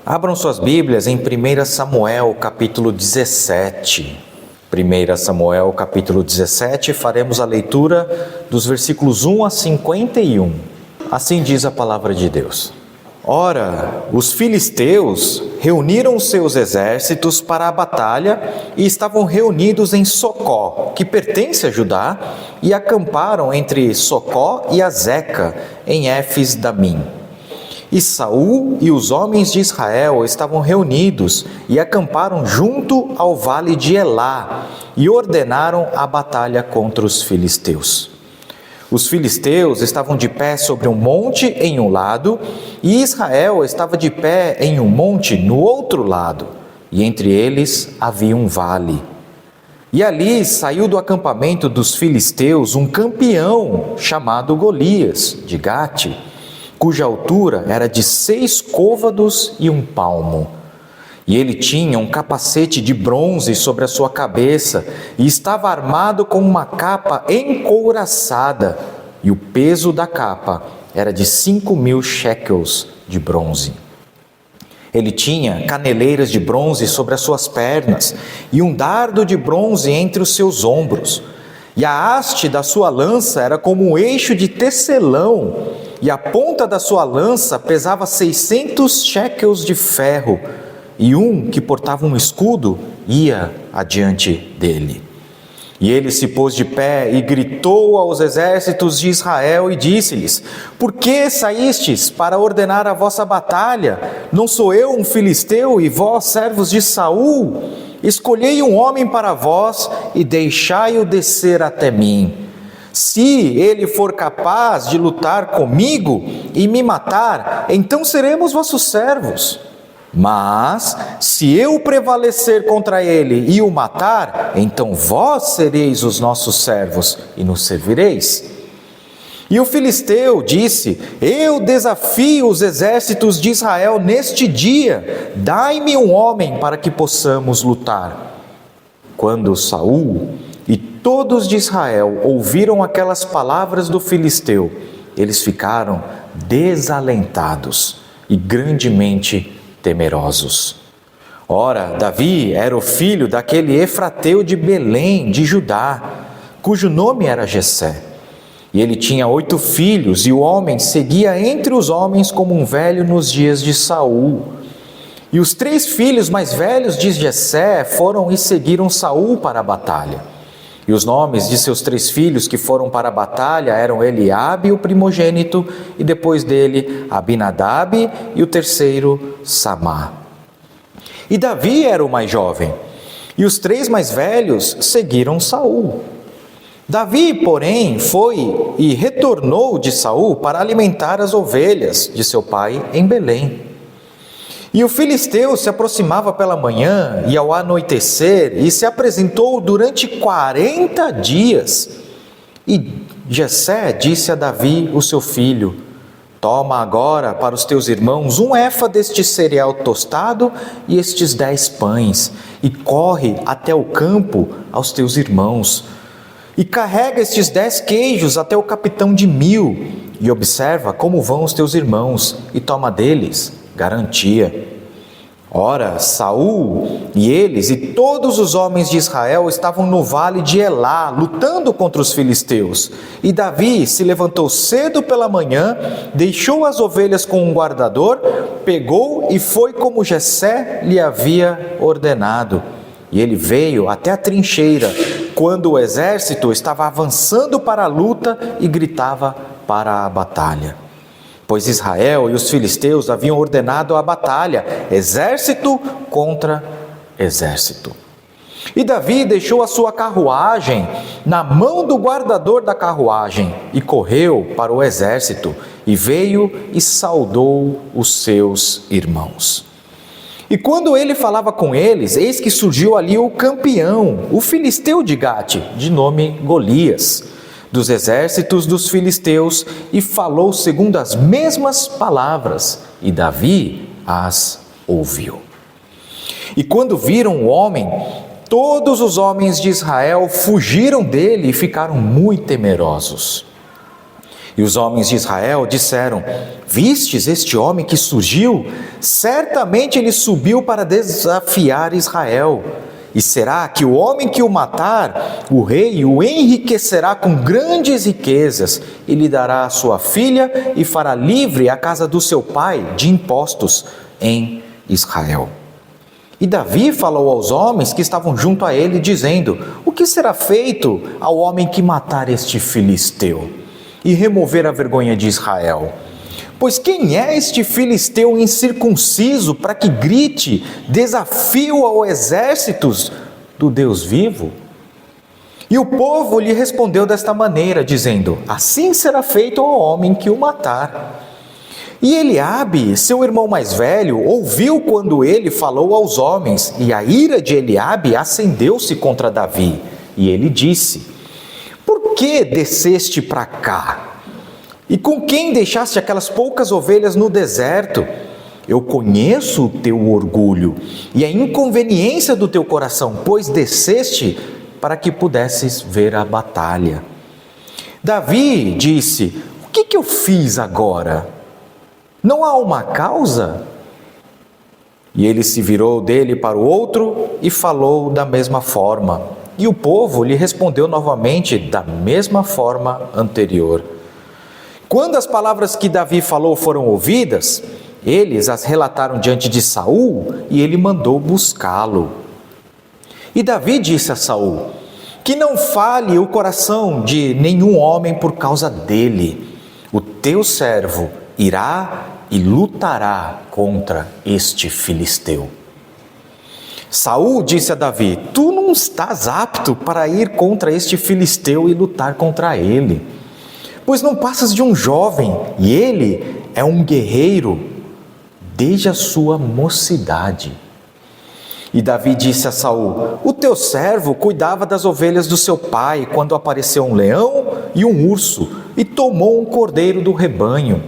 Abram suas Bíblias em 1 Samuel, capítulo 17. 1 Samuel, capítulo 17, faremos a leitura dos versículos 1 a 51. Assim diz a palavra de Deus. Ora, os filisteus reuniram seus exércitos para a batalha e estavam reunidos em Socó, que pertence a Judá, e acamparam entre Socó e Azeca, em Éfes-damim. E Saul e os homens de Israel estavam reunidos e acamparam junto ao vale de Elá e ordenaram a batalha contra os filisteus. Os filisteus estavam de pé sobre um monte em um lado e Israel estava de pé em um monte no outro lado, e entre eles havia um vale. E ali saiu do acampamento dos filisteus um campeão chamado Golias, de Gate, cuja altura era de 6 côvados e 1 palmo. E ele tinha um capacete de bronze sobre a sua cabeça e estava armado com uma capa encouraçada, e o peso da capa era de 5.000 shekels de bronze. Ele tinha caneleiras de bronze sobre as suas pernas e um dardo de bronze entre os seus ombros. E a haste da sua lança era como um eixo de tecelão, e a ponta da sua lança pesava 600 shekels de ferro, e um que portava um escudo ia adiante dele. E ele se pôs de pé e gritou aos exércitos de Israel e disse-lhes: Por que saístes para ordenar a vossa batalha? Não sou eu um filisteu e vós, servos de Saul? Escolhei um homem para vós e deixai-o descer até mim. Se ele for capaz de lutar comigo e me matar, então seremos vossos servos. Mas, se eu prevalecer contra ele e o matar, então vós sereis os nossos servos e nos servireis. E o filisteu disse: Eu desafio os exércitos de Israel neste dia, dai-me um homem para que possamos lutar. Quando Saul e todos de Israel ouviram aquelas palavras do filisteu, eles ficaram desalentados e grandemente temerosos. Ora, Davi era o filho daquele Efrateu de Belém, de Judá, cujo nome era Jessé. E ele tinha 8 filhos, e o homem seguia entre os homens como um velho nos dias de Saul. E os 3 filhos mais velhos de Jessé foram e seguiram Saul para a batalha. E os nomes de seus 3 filhos que foram para a batalha eram Eliabe, o primogênito, e depois dele Abinadab, e o terceiro Samá. E Davi era o mais jovem, e os 3 mais velhos seguiram Saul. Davi, porém, foi e retornou de Saul para alimentar as ovelhas de seu pai em Belém. E o filisteu se aproximava pela manhã e ao anoitecer, e se apresentou durante 40 dias. E Jessé disse a Davi, o seu filho: Toma agora para os teus irmãos 1 efa deste cereal tostado e estes 10 pães, e corre até o campo aos teus irmãos. E carrega estes 10 queijos até o capitão de 1000, e observa como vão os teus irmãos, e toma deles garantia. Ora, Saul e eles e todos os homens de Israel estavam no vale de Elá, lutando contra os filisteus. E Davi se levantou cedo pela manhã, deixou as ovelhas com um guardador, pegou e foi como Jessé lhe havia ordenado. E ele veio até a trincheira, quando o exército estava avançando para a luta e gritava para a batalha. Pois Israel e os filisteus haviam ordenado a batalha, exército contra exército. E Davi deixou a sua carruagem na mão do guardador da carruagem e correu para o exército e veio e saudou os seus irmãos. E quando ele falava com eles, eis que surgiu ali o campeão, o filisteu de Gate, de nome Golias, dos exércitos dos filisteus, e falou segundo as mesmas palavras, e Davi as ouviu. E quando viram o homem, todos os homens de Israel fugiram dele e ficaram muito temerosos. E os homens de Israel disseram: vistes este homem que surgiu? Certamente ele subiu para desafiar Israel. E será que o homem que o matar, o rei o enriquecerá com grandes riquezas, e lhe dará a sua filha, e fará livre a casa do seu pai de impostos em Israel. E Davi falou aos homens que estavam junto a ele, dizendo: o que será feito ao homem que matar este filisteu e remover a vergonha de Israel? Pois quem é este filisteu incircunciso para que grite desafio ao exército do Deus vivo? E o povo lhe respondeu desta maneira, dizendo: assim será feito ao homem que o matar. E Eliabe, seu irmão mais velho, ouviu quando ele falou aos homens, e a ira de Eliabe acendeu-se contra Davi. E ele disse: por que desceste para cá? E com quem deixaste aquelas poucas ovelhas no deserto? Eu conheço o teu orgulho e a inconveniência do teu coração, pois desceste para que pudesses ver a batalha. Davi disse: o que eu fiz agora? Não há uma causa? E ele se virou dele para o outro e falou da mesma forma. E o povo lhe respondeu novamente da mesma forma anterior. Quando as palavras que Davi falou foram ouvidas, eles as relataram diante de Saul e ele mandou buscá-lo. E Davi disse a Saul: que não fale o coração de nenhum homem por causa dele. O teu servo irá e lutará contra este filisteu. Saul disse a Davi: tu não estás apto para ir contra este filisteu e lutar contra ele, pois não passas de um jovem, e ele é um guerreiro desde a sua mocidade. E Davi disse a Saul: o teu servo cuidava das ovelhas do seu pai, quando apareceu um leão e um urso, e tomou um cordeiro do rebanho.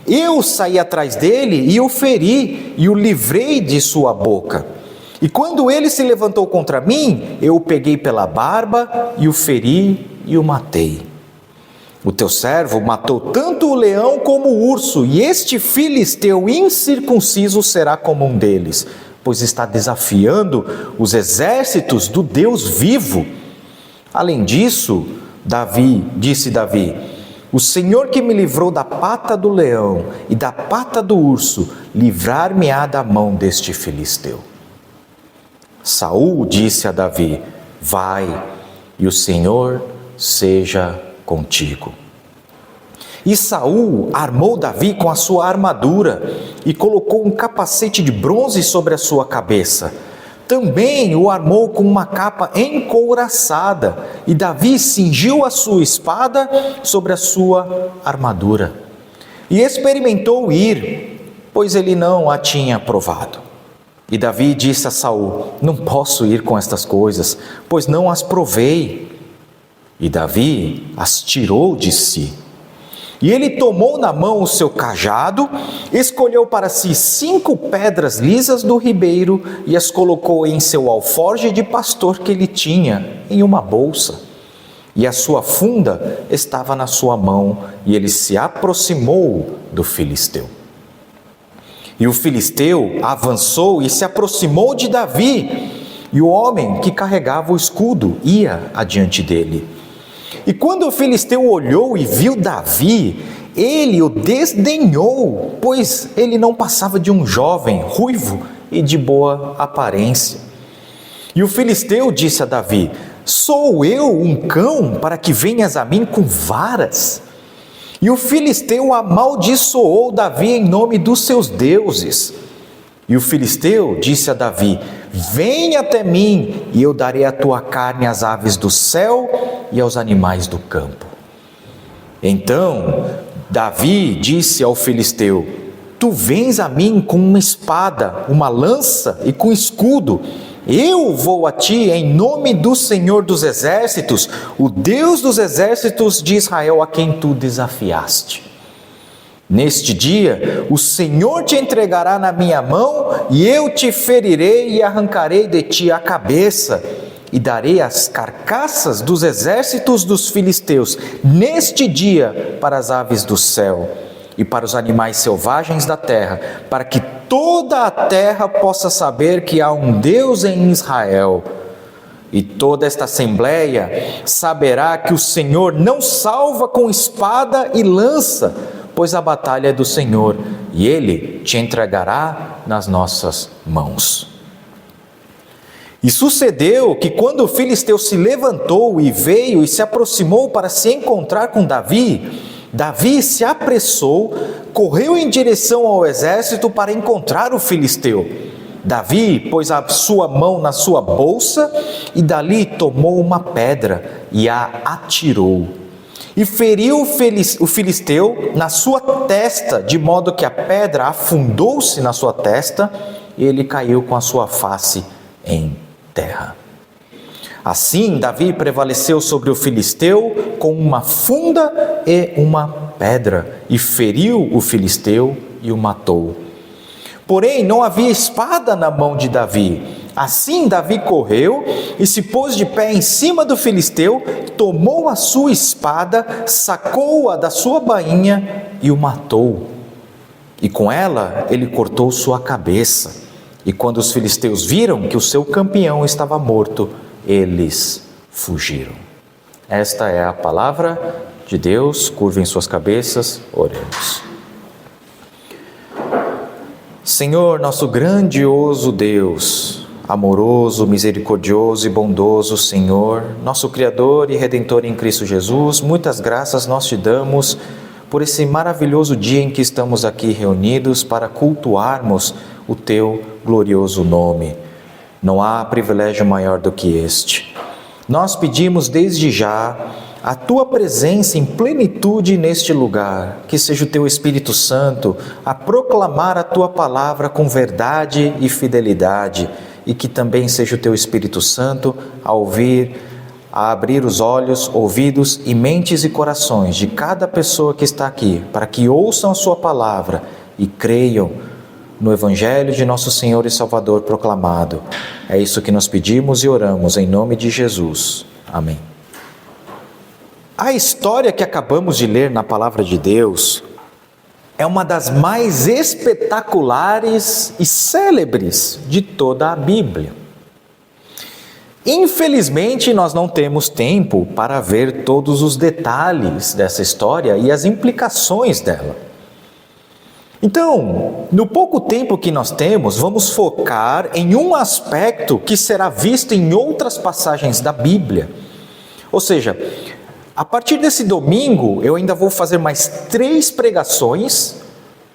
Eu saí atrás dele e o feri, e o livrei de sua boca. E quando ele se levantou contra mim, eu o peguei pela barba, e o feri e o matei. O teu servo matou tanto o leão como o urso, e este filisteu incircunciso será como um deles, pois está desafiando os exércitos do Deus vivo. Além disso, disse Davi: o Senhor que me livrou da pata do leão e da pata do urso, livrar-me-á da mão deste filisteu. Saul disse a Davi: vai, e o Senhor seja contigo. E Saul armou Davi com a sua armadura e colocou um capacete de bronze sobre a sua cabeça. Também o armou com uma capa encouraçada, e Davi cingiu a sua espada sobre a sua armadura. E experimentou ir, pois ele não a tinha provado. E Davi disse a Saul: não posso ir com estas coisas, pois não as provei. E Davi as tirou de si. E ele tomou na mão o seu cajado, escolheu para si 5 pedras lisas do ribeiro e as colocou em seu alforje de pastor que ele tinha, em uma bolsa. E a sua funda estava na sua mão, e ele se aproximou do filisteu. E o filisteu avançou e se aproximou de Davi, e o homem que carregava o escudo ia adiante dele. E quando o filisteu olhou e viu Davi, ele o desdenhou, pois ele não passava de um jovem, ruivo e de boa aparência. E o filisteu disse a Davi: sou eu um cão para que venhas a mim com varas? E o filisteu amaldiçoou Davi em nome dos seus deuses. E o filisteu disse a Davi: vem até mim, e eu darei a tua carne às aves do céu e aos animais do campo. Então Davi disse ao filisteu: tu vens a mim com uma espada, uma lança e com escudo. Eu vou a ti em nome do Senhor dos exércitos, o Deus dos exércitos de Israel, a quem tu desafiaste. Neste dia, o Senhor te entregará na minha mão, e eu te ferirei e arrancarei de ti a cabeça, e darei as carcaças dos exércitos dos filisteus neste dia para as aves do céu e para os animais selvagens da terra, para que toda a terra possa saber que há um Deus em Israel. E toda esta assembleia saberá que o Senhor não salva com espada e lança, pois a batalha é do Senhor, e Ele te entregará nas nossas mãos. E sucedeu que quando o filisteu se levantou e veio e se aproximou para se encontrar com Davi, Davi se apressou, correu em direção ao exército para encontrar o filisteu. Davi pôs a sua mão na sua bolsa e dali tomou uma pedra e a atirou. E feriu o filisteu na sua testa, de modo que a pedra afundou-se na sua testa e ele caiu com a sua face em terra. Assim, Davi prevaleceu sobre o filisteu com uma funda e uma pedra, e feriu o filisteu e o matou. Porém, não havia espada na mão de Davi. Assim, Davi correu e se pôs de pé em cima do filisteu, tomou a sua espada, sacou-a da sua bainha e o matou. E com ela, ele cortou sua cabeça. E quando os filisteus viram que o seu campeão estava morto, eles fugiram. Esta é a palavra de Deus. Curvem suas cabeças, oremos. Senhor, nosso grandioso Deus, amoroso, misericordioso e bondoso Senhor, nosso Criador e Redentor em Cristo Jesus, muitas graças nós te damos por esse maravilhoso dia em que estamos aqui reunidos para cultuarmos o teu glorioso nome. Não há privilégio maior do que este. Nós pedimos desde já a tua presença em plenitude neste lugar, que seja o teu Espírito Santo a proclamar a tua palavra com verdade e fidelidade, e que também seja o teu Espírito Santo a abrir os olhos, ouvidos e mentes e corações de cada pessoa que está aqui, para que ouçam a sua palavra e creiam no Evangelho de nosso Senhor e Salvador proclamado. É isso que nós pedimos e oramos em nome de Jesus. Amém. A história que acabamos de ler na Palavra de Deus é uma das mais espetaculares e célebres de toda a Bíblia. Infelizmente, nós não temos tempo para ver todos os detalhes dessa história e as implicações dela. Então, no pouco tempo que nós temos, vamos focar em um aspecto que será visto em outras passagens da Bíblia. Ou seja, a partir desse domingo, eu ainda vou fazer mais 3 pregações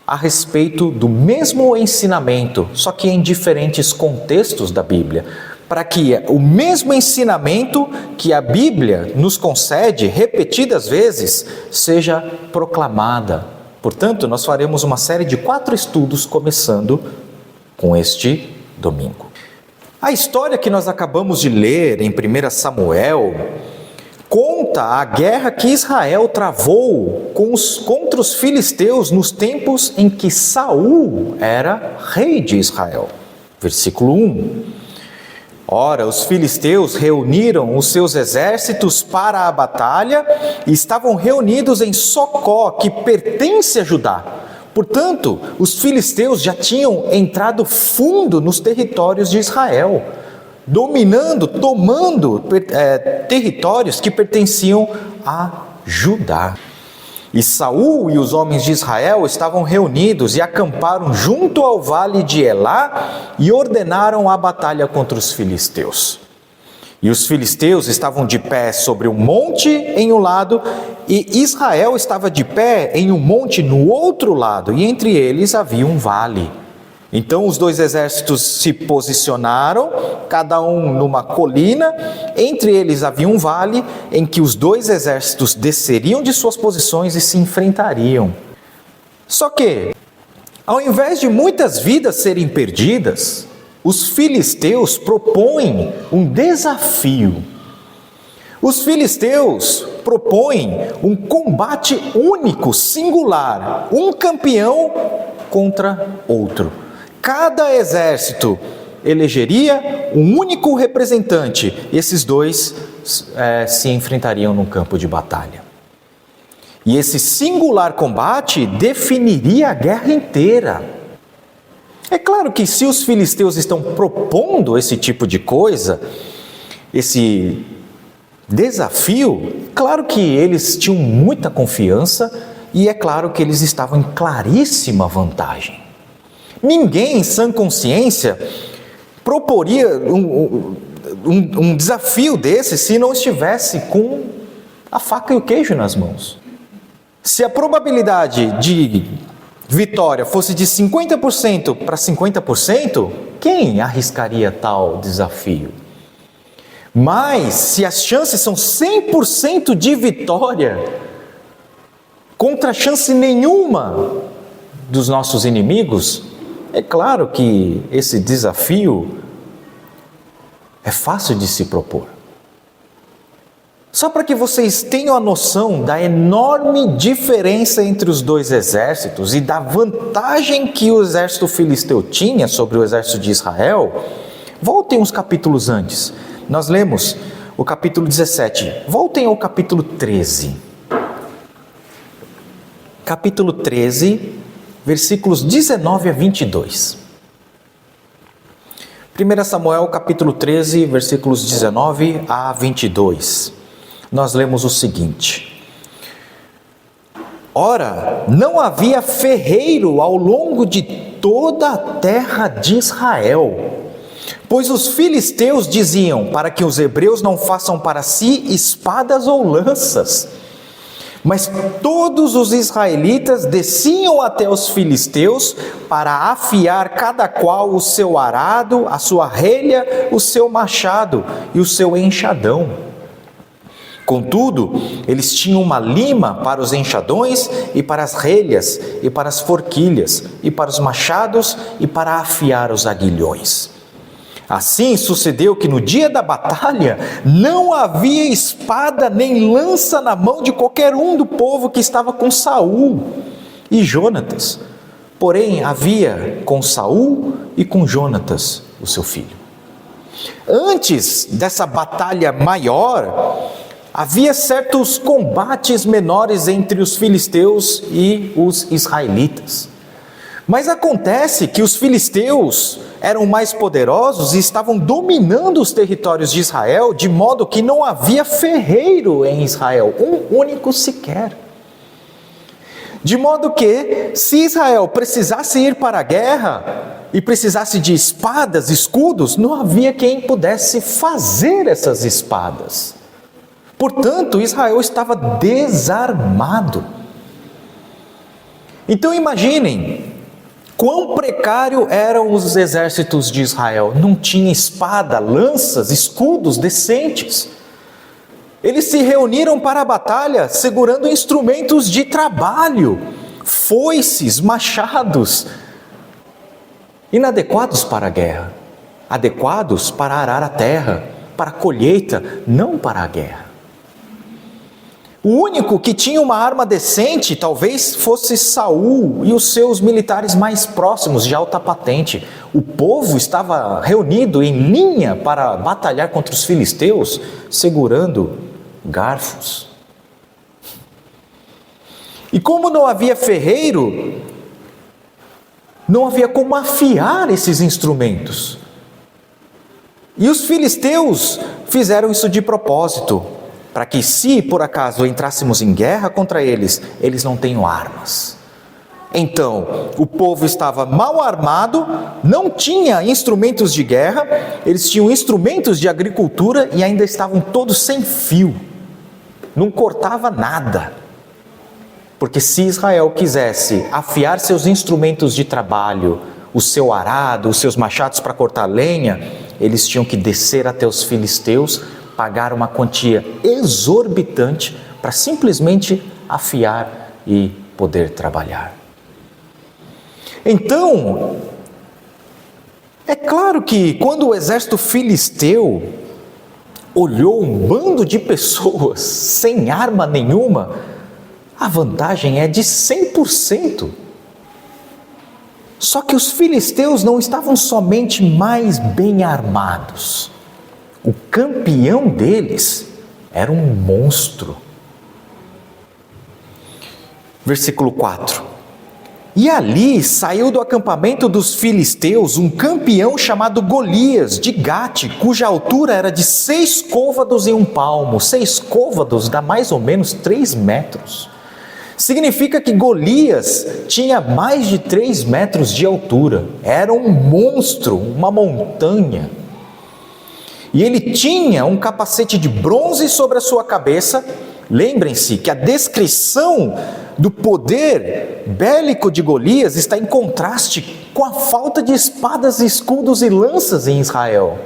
a respeito do mesmo ensinamento, só que em diferentes contextos da Bíblia, para que o mesmo ensinamento que a Bíblia nos concede repetidas vezes seja proclamada. Portanto, nós faremos uma série de 4 estudos, começando com este domingo. A história que nós acabamos de ler em 1 Samuel conta a guerra que Israel travou contra os filisteus nos tempos em que Saul era rei de Israel. Versículo 1. Ora, os filisteus reuniram os seus exércitos para a batalha e estavam reunidos em Socó, que pertence a Judá. Portanto, os filisteus já tinham entrado fundo nos territórios de Israel, dominando, tomando territórios que pertenciam a Judá. E Saul e os homens de Israel estavam reunidos e acamparam junto ao vale de Elá e ordenaram a batalha contra os filisteus. E os filisteus estavam de pé sobre um monte em um lado e Israel estava de pé em um monte no outro lado, e entre eles havia um vale. Então os 2 exércitos se posicionaram, cada um numa colina, entre eles havia um vale em que os 2 exércitos desceriam de suas posições e se enfrentariam. Só que, ao invés de muitas vidas serem perdidas, os filisteus propõem um desafio. Os filisteus propõem um combate único, singular, um campeão contra outro. Cada exército elegeria um único representante, e esses dois se enfrentariam num campo de batalha. E esse singular combate definiria a guerra inteira. É claro que se os filisteus estão propondo esse tipo de coisa, esse desafio, claro que eles tinham muita confiança e é claro que eles estavam em claríssima vantagem. Ninguém em sã consciência proporia um desafio desse se não estivesse com a faca e o queijo nas mãos. Se a probabilidade de vitória fosse de 50% para 50%, quem arriscaria tal desafio? Mas se as chances são 100% de vitória, contra chance nenhuma dos nossos inimigos, é claro que esse desafio é fácil de se propor. Só para que vocês tenham a noção da enorme diferença entre os dois exércitos e da vantagem que o exército filisteu tinha sobre o exército de Israel, voltem uns capítulos antes. Nós lemos o capítulo 17. Voltem ao capítulo 13. Capítulo 13, versículos 19 a 22. 1 Samuel, capítulo 13, versículos 19 a 22. Nós lemos o seguinte: Ora, não havia ferreiro ao longo de toda a terra de Israel, pois os filisteus diziam para que os hebreus não façam para si espadas ou lanças. Mas todos os israelitas desciam até os filisteus para afiar cada qual o seu arado, a sua relha, o seu machado e o seu enxadão. Contudo, eles tinham uma lima para os enxadões e para as relhas e para as forquilhas e para os machados e para afiar os aguilhões. Assim sucedeu que no dia da batalha não havia espada nem lança na mão de qualquer um do povo que estava com Saul e Jonatas. Porém havia com Saul e com Jonatas, o seu filho. Antes dessa batalha maior, havia certos combates menores entre os filisteus e os israelitas. Mas acontece que os filisteus eram mais poderosos e estavam dominando os territórios de Israel, de modo que não havia ferreiro em Israel, um único sequer. De modo que, se Israel precisasse ir para a guerra e precisasse de espadas, escudos, não havia quem pudesse fazer essas espadas. Portanto, Israel estava desarmado. Então imaginem quão precário eram os exércitos de Israel. Não tinha espada, lanças, escudos decentes. Eles se reuniram para a batalha segurando instrumentos de trabalho, foices, machados, inadequados para a guerra, adequados para arar a terra, para a colheita, não para a guerra. O único que tinha uma arma decente talvez fosse Saul e os seus militares mais próximos de alta patente. O povo estava reunido em linha para batalhar contra os filisteus, segurando garfos. E como não havia ferreiro, não havia como afiar esses instrumentos. E os filisteus fizeram isso de propósito, para que, se por acaso entrássemos em guerra contra eles, eles não tenham armas. Então, o povo estava mal armado, não tinha instrumentos de guerra, eles tinham instrumentos de agricultura e ainda estavam todos sem fio, não cortava nada. Porque se Israel quisesse afiar seus instrumentos de trabalho, o seu arado, os seus machados para cortar lenha, eles tinham que descer até os filisteus, pagar uma quantia exorbitante para simplesmente afiar e poder trabalhar. Então, é claro que quando o exército filisteu olhou um bando de pessoas sem arma nenhuma, a vantagem é de 100%. Só que os filisteus não estavam somente mais bem armados. O campeão deles era um monstro. Versículo 4. E ali saiu do acampamento dos filisteus um campeão chamado Golias, de Gate, cuja altura era de 6 côvados e 1 palmo. 6 côvados dá mais ou menos 3 metros. Significa que Golias tinha mais de 3 metros de altura. Era um monstro, uma montanha. E ele tinha um capacete de bronze sobre a sua cabeça. Lembrem-se que a descrição do poder bélico de Golias está em contraste com a falta de espadas, escudos e lanças em Israel.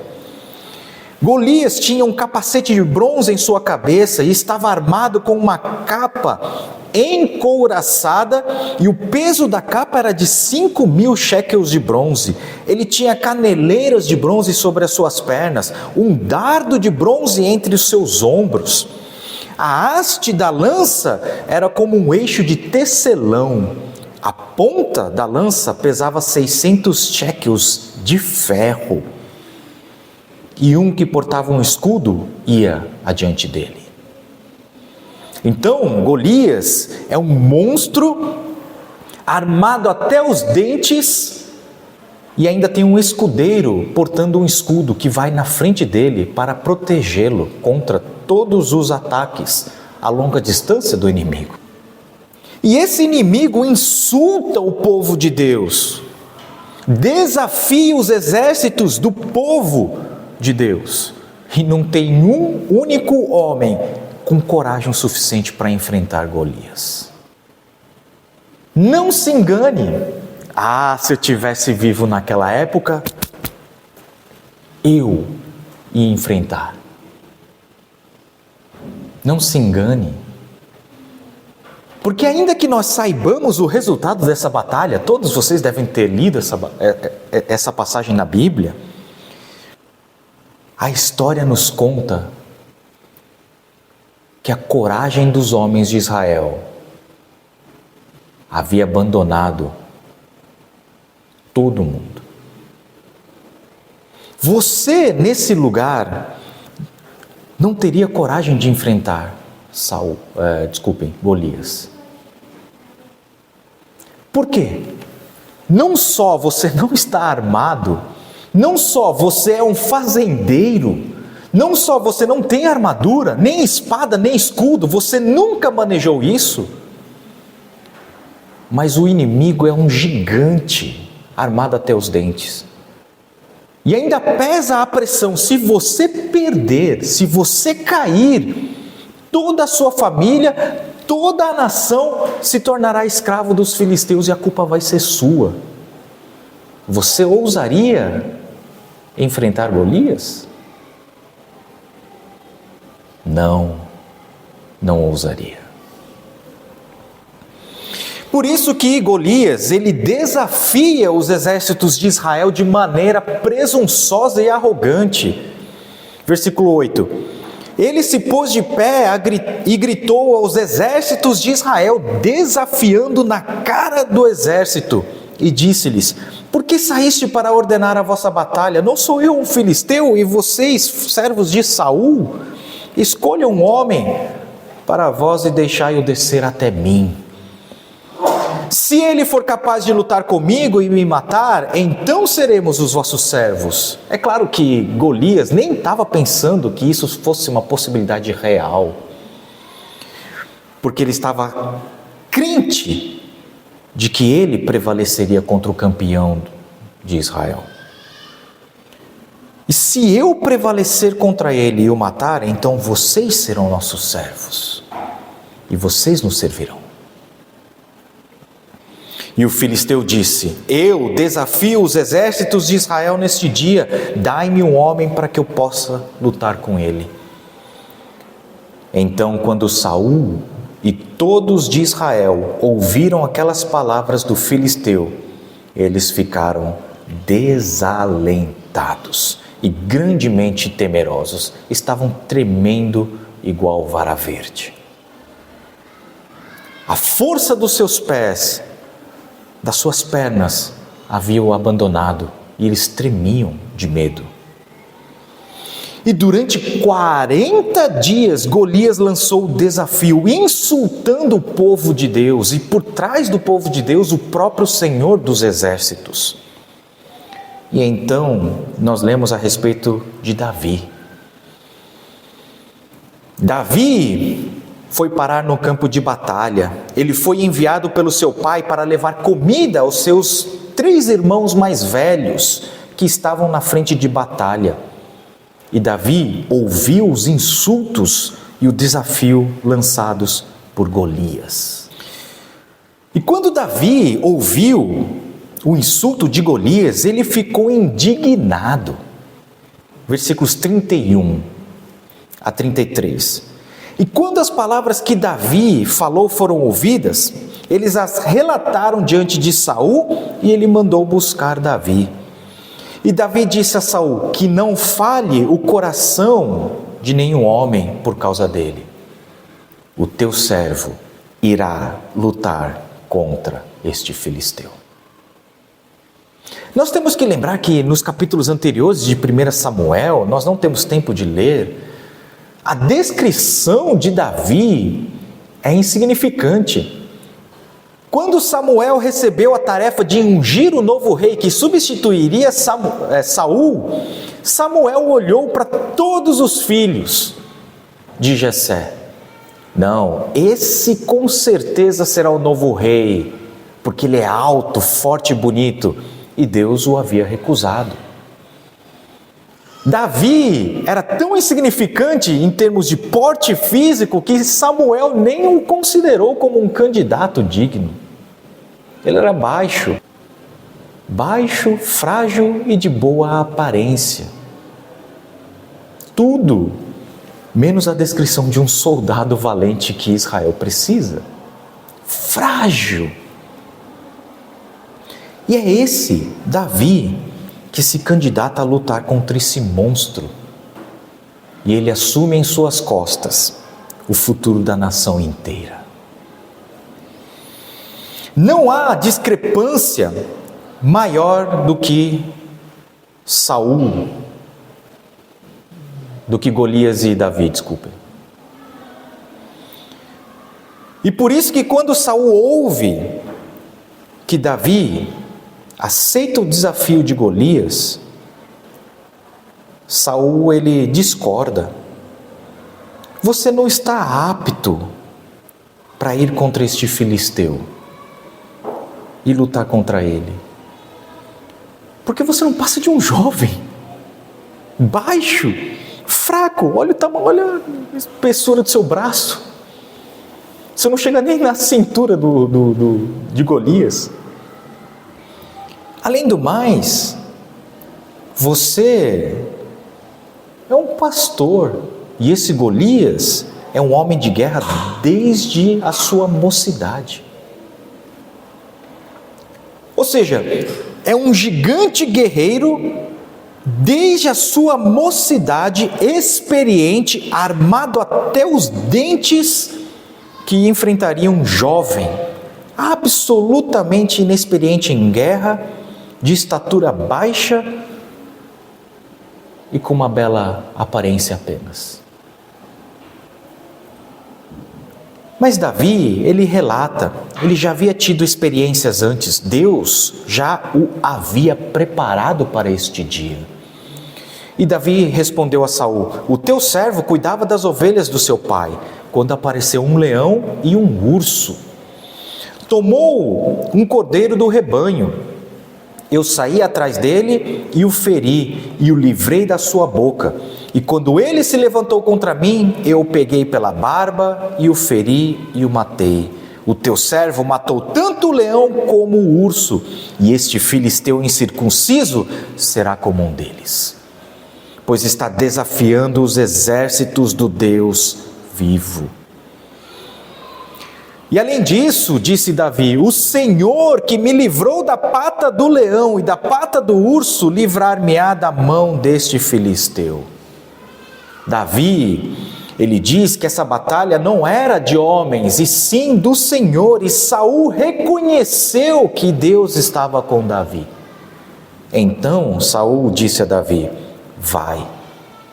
Golias tinha um capacete de bronze em sua cabeça e estava armado com uma capa encouraçada, e o peso da capa era de 5.000 shekels de bronze. Ele tinha caneleiras de bronze sobre as suas pernas, um dardo de bronze entre os seus ombros. A haste da lança era como um eixo de tecelão. A ponta da lança pesava 600 shekels de ferro. E um que portava um escudo ia adiante dele. Então, Golias é um monstro armado até os dentes e ainda tem um escudeiro portando um escudo que vai na frente dele para protegê-lo contra todos os ataques a longa distância do inimigo. E esse inimigo insulta o povo de Deus, desafia os exércitos do povo de Deus, e não tem um único homem com coragem o suficiente para enfrentar Golias. Não se engane. Se eu tivesse vivo naquela época, eu ia enfrentar. Não se engane. Porque ainda que nós saibamos o resultado dessa batalha, todos vocês devem ter lido essa passagem na Bíblia, a história nos conta que a coragem dos homens de Israel havia abandonado todo mundo. Você, nesse lugar, não teria coragem de enfrentar Golias. Por quê? Não só você não está armado, não só você é um fazendeiro, não só você não tem armadura, nem espada, nem escudo, você nunca manejou isso, mas o inimigo é um gigante, armado até os dentes. E ainda pesa a pressão, se você perder, se você cair, toda a sua família, toda a nação se tornará escravo dos filisteus e a culpa vai ser sua. Você ousaria enfrentar Golias? Não ousaria. Por isso que Golias, ele desafia os exércitos de Israel de maneira presunçosa e arrogante. Versículo 8. Ele se pôs de pé e gritou aos exércitos de Israel, desafiando na cara do exército, e disse-lhes: por que saíste para ordenar a vossa batalha? Não sou eu um filisteu e vocês, servos de Saul? Escolha um homem para vós e deixai-o descer até mim. Se ele for capaz de lutar comigo e me matar, então seremos os vossos servos. É claro que Golias nem estava pensando que isso fosse uma possibilidade real, porque ele estava crente de que ele prevaleceria contra o campeão de Israel. E se eu prevalecer contra ele e o matar, então vocês serão nossos servos, e vocês nos servirão. E o filisteu disse: eu desafio os exércitos de Israel neste dia, dai-me um homem para que eu possa lutar com ele. Então, quando Saul e todos de Israel ouviram aquelas palavras do filisteu, eles ficaram desalentados e grandemente temerosos, estavam tremendo igual vara verde. A força dos seus pés, das suas pernas, havia o abandonado e eles tremiam de medo. E durante 40 dias, Golias lançou o desafio, insultando o povo de Deus, e por trás do povo de Deus, o próprio Senhor dos Exércitos. E então, nós lemos a respeito de Davi. Davi foi parar no campo de batalha. Ele foi enviado pelo seu pai para levar comida aos seus 3 irmãos mais velhos, que estavam na frente de batalha. E Davi ouviu os insultos e o desafio lançados por Golias. E quando Davi ouviu o insulto de Golias, ele ficou indignado. Versículos 31 a 33. E quando as palavras que Davi falou foram ouvidas, eles as relataram diante de Saul e ele mandou buscar Davi. E Davi disse a Saul que não falhe o coração de nenhum homem por causa dele. O teu servo irá lutar contra este filisteu. Nós temos que lembrar que nos capítulos anteriores de 1 Samuel, nós não temos tempo de ler, a descrição de Davi é insignificante. Quando Samuel recebeu a tarefa de ungir o novo rei que substituiria Saul, Samuel olhou para todos os filhos de Jessé. Não, esse com certeza será o novo rei, porque ele é alto, forte e bonito, e Deus o havia recusado. Davi era tão insignificante em termos de porte físico que Samuel nem o considerou como um candidato digno. Ele era baixo, frágil e de boa aparência. Tudo menos a descrição de um soldado valente que Israel precisa. Frágil. E é esse Davi que se candidata a lutar contra esse monstro. E ele assume em suas costas o futuro da nação inteira. Não há discrepância maior do que Saul, do que Golias e Davi, desculpem. E por isso que quando Saul ouve que Davi aceita o desafio de Golias, Saul ele discorda. Você não está apto para ir contra este filisteu e lutar contra ele, porque você não passa de um jovem, baixo, fraco, olha o tamanho, olha a espessura do seu braço, você não chega nem na cintura de Golias. Além do mais, você é um pastor, e esse Golias é um homem de guerra desde a sua mocidade. Ou seja, é um gigante guerreiro desde a sua mocidade, experiente, armado até os dentes, que enfrentaria um jovem absolutamente inexperiente em guerra, de estatura baixa e com uma bela aparência apenas. Mas Davi, ele relata, ele já havia tido experiências antes, Deus já o havia preparado para este dia. E Davi respondeu a Saul: o teu servo cuidava das ovelhas do seu pai, quando apareceu um leão e um urso. Tomou um cordeiro do rebanho, eu saí atrás dele e o feri e o livrei da sua boca. E quando ele se levantou contra mim, eu o peguei pela barba e o feri e o matei. O teu servo matou tanto o leão como o urso, e este filisteu incircunciso será como um deles, pois está desafiando os exércitos do Deus vivo. E além disso, disse Davi: o Senhor que me livrou da pata do leão e da pata do urso, livrar-me-á da mão deste filisteu. Davi, ele diz que essa batalha não era de homens, e sim do Senhor, e Saul reconheceu que Deus estava com Davi. Então Saul disse a Davi: vai,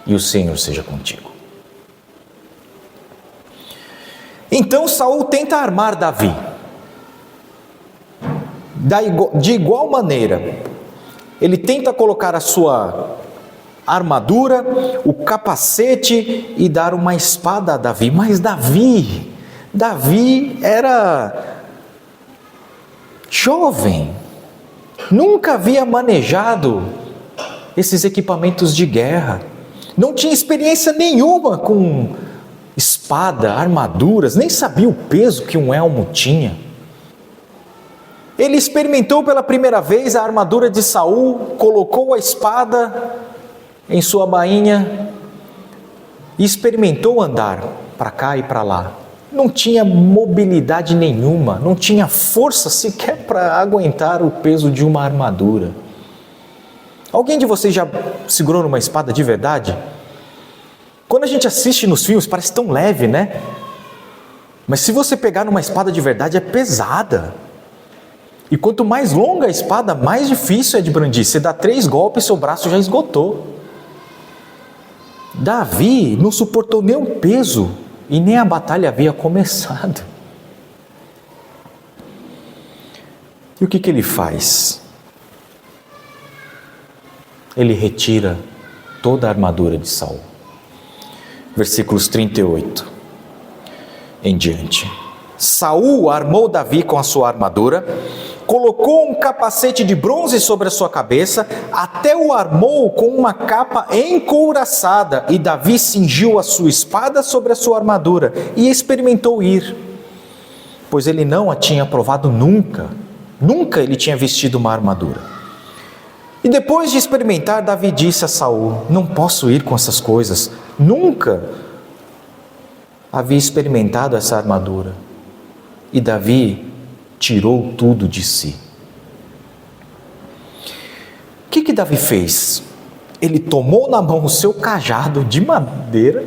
e o Senhor seja contigo. Então Saul tenta armar Davi. De igual maneira, ele tenta colocar a sua armadura, o capacete e dar uma espada a Davi. Mas Davi era jovem, nunca havia manejado esses equipamentos de guerra, não tinha experiência nenhuma com espada, armaduras, nem sabia o peso que um elmo tinha. Ele experimentou pela primeira vez a armadura de Saul, colocou a espada em sua bainha e experimentou andar para cá e para lá. Não tinha mobilidade nenhuma, não tinha força sequer para aguentar o peso de uma armadura. Alguém de vocês já segurou numa espada de verdade? Quando a gente assiste nos filmes parece tão leve, né? Mas se você pegar numa espada de verdade é pesada. E quanto mais longa a espada, mais difícil é de brandir. Você dá 3 golpes, seu braço já esgotou. Davi não suportou nem o peso e nem a batalha havia começado. E o que ele faz? Ele retira toda a armadura de Saul. Versículos 38 em diante. Saul armou Davi com a sua armadura, colocou um capacete de bronze sobre a sua cabeça, até o armou com uma capa encouraçada, e Davi cingiu a sua espada sobre a sua armadura e experimentou ir, pois ele não a tinha provado nunca ele tinha vestido uma armadura. E depois de experimentar, Davi disse a Saul: não posso ir com essas coisas, nunca havia experimentado essa armadura. E Davi tirou tudo de si. O que Davi fez? Ele tomou na mão o seu cajado de madeira,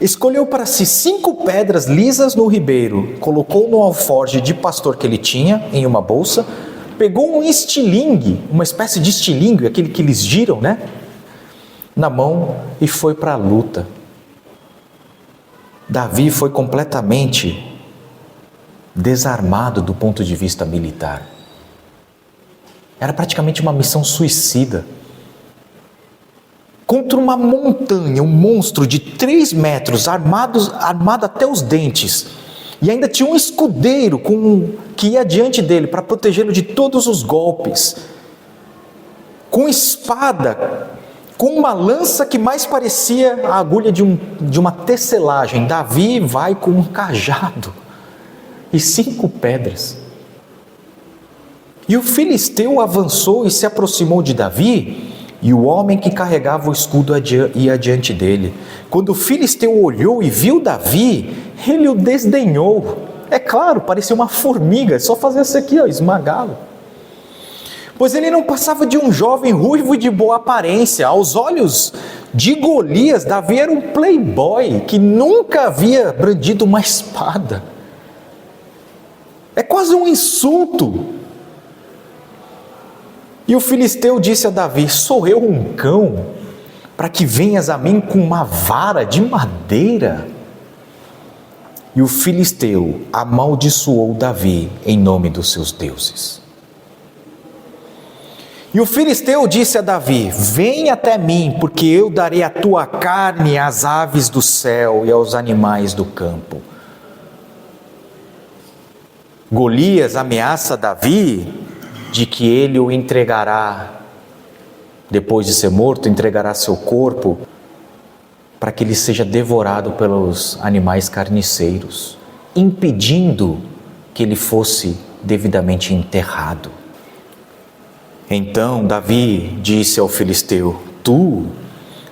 escolheu para si 5 pedras lisas no ribeiro, colocou no alforje de pastor que ele tinha em uma bolsa, pegou um estilingue, uma espécie de estilingue, aquele que eles giram, né? Na mão, e foi para a luta. Davi foi completamente desarmado do ponto de vista militar. Era praticamente uma missão suicida. Contra uma montanha, um monstro de 3 metros, armado até os dentes. E ainda tinha um escudeiro que ia diante dele para protegê-lo de todos os golpes. Com espada, com uma lança que mais parecia a agulha de uma tecelagem. Davi vai com um cajado e 5 pedras. E o filisteu avançou e se aproximou de Davi, e o homem que carregava o escudo ia adiante dele. Quando o filisteu olhou e viu Davi, ele o desdenhou. É claro, parecia uma formiga, só fazia isso aqui, esmagá-lo. Pois ele não passava de um jovem ruivo e de boa aparência. Aos olhos de Golias, Davi era um playboy que nunca havia brandido uma espada. É quase um insulto. E o filisteu disse a Davi: sou eu um cão, para que venhas a mim com uma vara de madeira? E o filisteu amaldiçoou Davi em nome dos seus deuses. E o filisteu disse a Davi: vem até mim, porque eu darei a tua carne às aves do céu e aos animais do campo. Golias ameaça Davi de que ele o entregará, depois de ser morto, entregará seu corpo para que ele seja devorado pelos animais carniceiros, impedindo que ele fosse devidamente enterrado. Então Davi disse ao filisteu: tu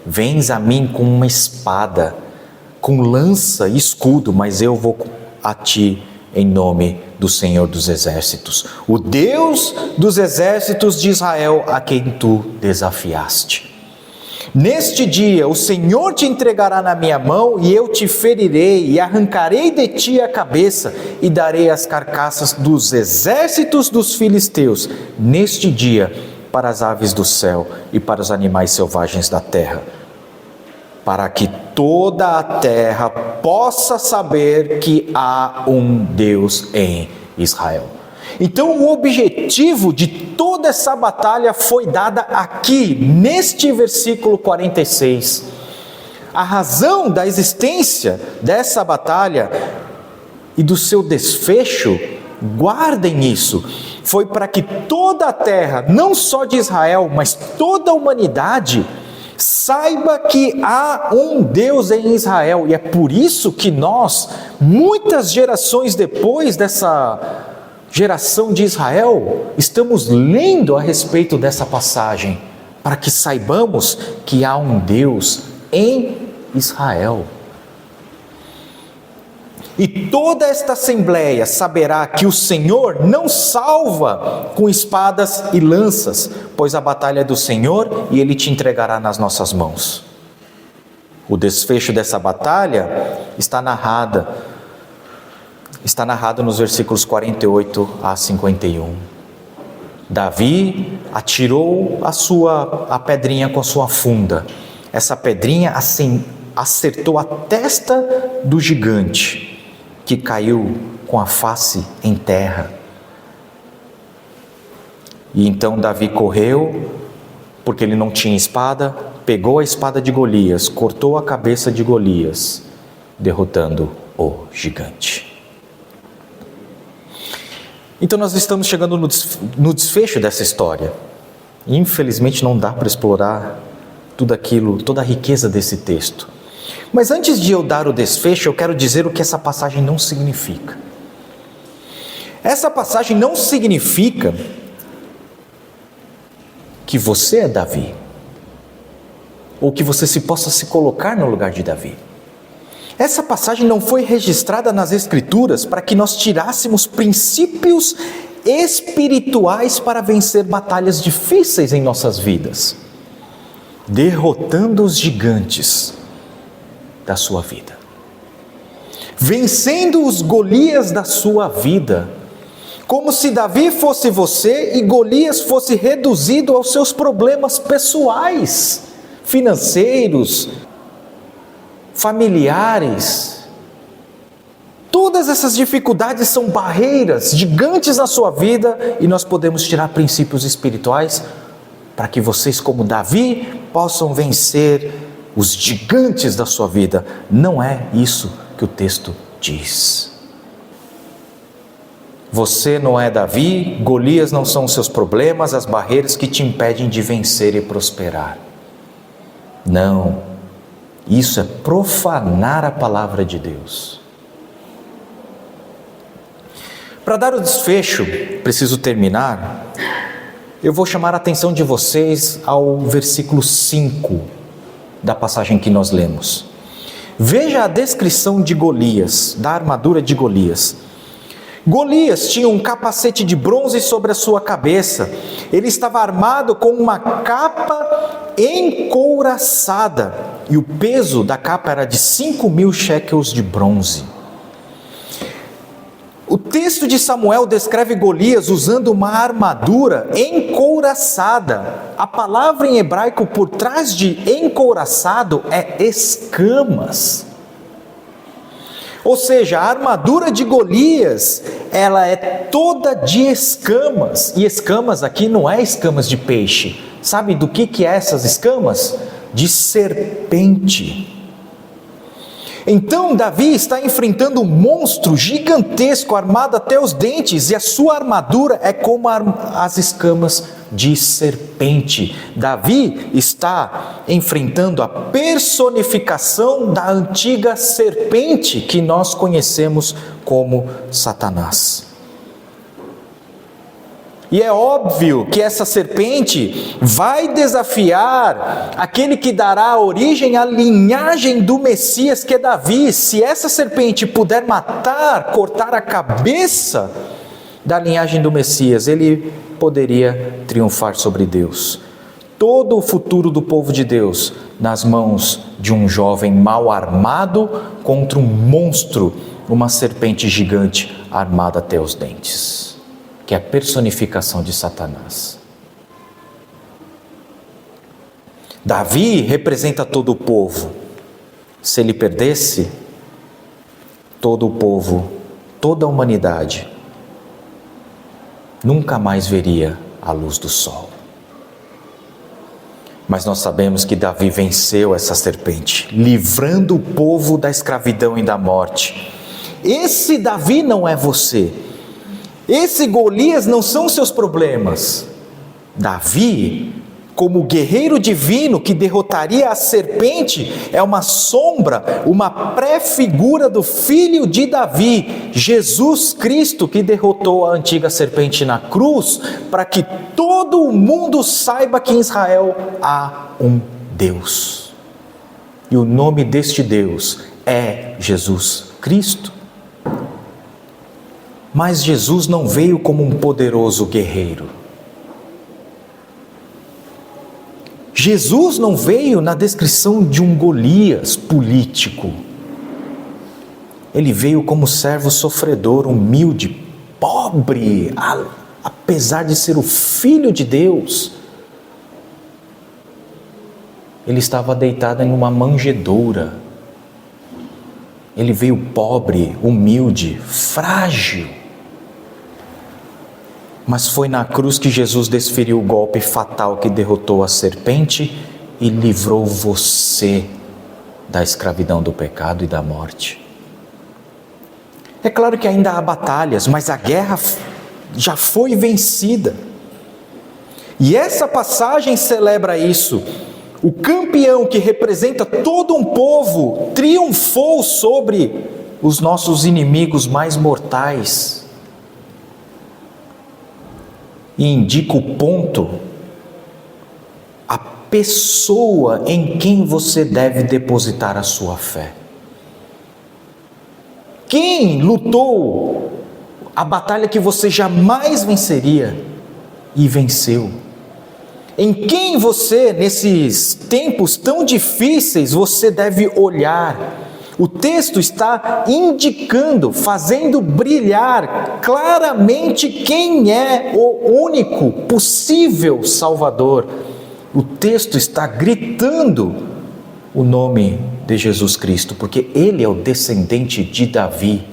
vens a mim com uma espada, com lança e escudo, mas eu vou a ti em nome do Senhor dos Exércitos, o Deus dos exércitos de Israel, a quem tu desafiaste. Neste dia o Senhor te entregará na minha mão, e eu te ferirei e arrancarei de ti a cabeça e darei as carcaças dos exércitos dos filisteus. Neste dia para as aves do céu e para os animais selvagens da terra, para que toda a terra possa saber que há um Deus em Israel. Então o objetivo de toda essa batalha foi dada aqui, neste versículo 46. A razão da existência dessa batalha e do seu desfecho, guardem isso, foi para que toda a terra, não só de Israel, mas toda a humanidade, saiba que há um Deus em Israel. E é por isso que nós, muitas gerações depois dessa geração de Israel, estamos lendo a respeito dessa passagem, para que saibamos que há um Deus em Israel. E toda esta assembleia saberá que o Senhor não salva com espadas e lanças, pois a batalha é do Senhor e Ele te entregará nas nossas mãos. O desfecho dessa batalha está narrado nos versículos 48 a 51. Davi atirou a pedrinha com a sua funda. Essa pedrinha acertou a testa do gigante, que caiu com a face em terra. E então Davi correu, porque ele não tinha espada, pegou a espada de Golias, cortou a cabeça de Golias, derrotando o gigante. Então nós estamos chegando no desfecho dessa história. Infelizmente não dá para explorar tudo aquilo, toda a riqueza desse texto. Mas antes de eu dar o desfecho, eu quero dizer o que essa passagem não significa. Essa passagem não significa que você é Davi, ou que você possa se colocar no lugar de Davi. Essa passagem não foi registrada nas Escrituras para que nós tirássemos princípios espirituais para vencer batalhas difíceis em nossas vidas, derrotando os gigantes da sua vida, vencendo os Golias da sua vida, como se Davi fosse você e Golias fosse reduzido aos seus problemas pessoais, financeiros, familiares. Todas essas dificuldades são barreiras gigantes na sua vida e nós podemos tirar princípios espirituais para que vocês, como Davi, possam vencer os gigantes da sua vida. Não é isso que o texto diz. Você não é Davi, Golias não são os seus problemas, as barreiras que te impedem de vencer e prosperar. Não, isso é profanar a palavra de Deus. Para dar o desfecho, preciso terminar, eu vou chamar a atenção de vocês ao versículo 5 da passagem que nós lemos. Veja a descrição de Golias, da armadura de Golias. Golias tinha um capacete de bronze sobre a sua cabeça. Ele estava armado com uma capa encouraçada, e o peso da capa era de 5.000 shekels de bronze. O texto de Samuel descreve Golias usando uma armadura encouraçada. A palavra em hebraico por trás de encouraçado é escamas. Ou seja, a armadura de Golias, ela é toda de escamas. E escamas aqui não é escamas de peixe. Sabe do que é essas escamas? De serpente. Então Davi está enfrentando um monstro gigantesco, armado até os dentes, e a sua armadura é como as escamas de serpente. Davi está enfrentando a personificação da antiga serpente que nós conhecemos como Satanás. E é óbvio que essa serpente vai desafiar aquele que dará origem à linhagem do Messias, que é Davi. Se essa serpente puder cortar a cabeça da linhagem do Messias, ele poderia triunfar sobre Deus. Todo o futuro do povo de Deus nas mãos de um jovem mal armado contra um monstro, uma serpente gigante armada até os dentes, que é a personificação de Satanás. Davi representa todo o povo. Se ele perdesse, todo o povo, toda a humanidade, nunca mais veria a luz do sol. Mas nós sabemos que Davi venceu essa serpente, livrando o povo da escravidão e da morte. Esse Davi não é você. Esse Golias não são seus problemas. Davi, como guerreiro divino que derrotaria a serpente, é uma sombra, uma pré-figura do filho de Davi, Jesus Cristo, que derrotou a antiga serpente na cruz, para que todo o mundo saiba que em Israel há um Deus. E o nome deste Deus é Jesus Cristo. Mas Jesus não veio como um poderoso guerreiro. Jesus não veio na descrição de um Golias político. Ele veio como servo sofredor, humilde, pobre, apesar de ser o Filho de Deus. Ele estava deitado em uma manjedoura. Ele veio pobre, humilde, frágil. Mas foi na cruz que Jesus desferiu o golpe fatal que derrotou a serpente e livrou você da escravidão do pecado e da morte. É claro que ainda há batalhas, mas a guerra já foi vencida. E essa passagem celebra isso. O campeão que representa todo um povo triunfou sobre os nossos inimigos mais mortais. E indica o ponto, a pessoa em quem você deve depositar a sua fé. Quem lutou a batalha que você jamais venceria e venceu? Em quem você, nesses tempos tão difíceis, você deve olhar? O texto está indicando, fazendo brilhar claramente quem é o único possível Salvador. O texto está gritando o nome de Jesus Cristo, porque Ele é o descendente de Davi.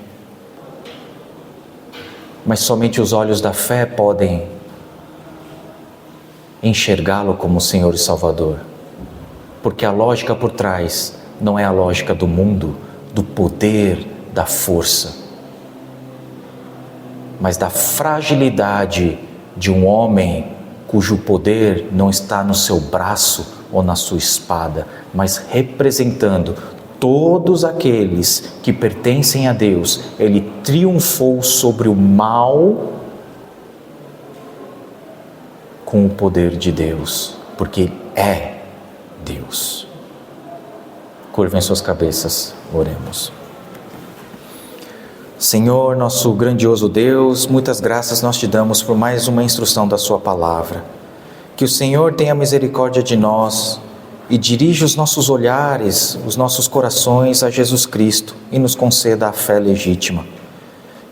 Mas somente os olhos da fé podem enxergá-lo como Senhor e Salvador, porque a lógica por trás não é a lógica do mundo, do poder, da força, mas da fragilidade de um homem cujo poder não está no seu braço ou na sua espada, mas representando todos aqueles que pertencem a Deus. Ele triunfou sobre o mal com o poder de Deus, porque Ele é Deus. Curvem suas cabeças, oremos. Senhor, nosso grandioso Deus, muitas graças nós te damos por mais uma instrução da sua palavra. Que o Senhor tenha misericórdia de nós e dirija os nossos olhares, os nossos corações a Jesus Cristo e nos conceda a fé legítima.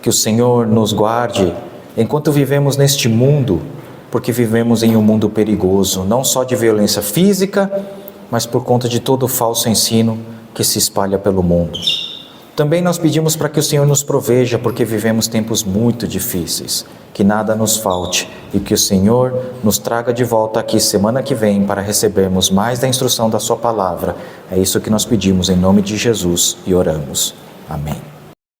Que o Senhor nos guarde enquanto vivemos neste mundo, porque vivemos em um mundo perigoso, não só de violência física, mas por conta de todo o falso ensino que se espalha pelo mundo. Também nós pedimos para que o Senhor nos proveja, porque vivemos tempos muito difíceis, que nada nos falte e que o Senhor nos traga de volta aqui semana que vem para recebermos mais da instrução da sua palavra. É isso que nós pedimos em nome de Jesus e oramos. Amém.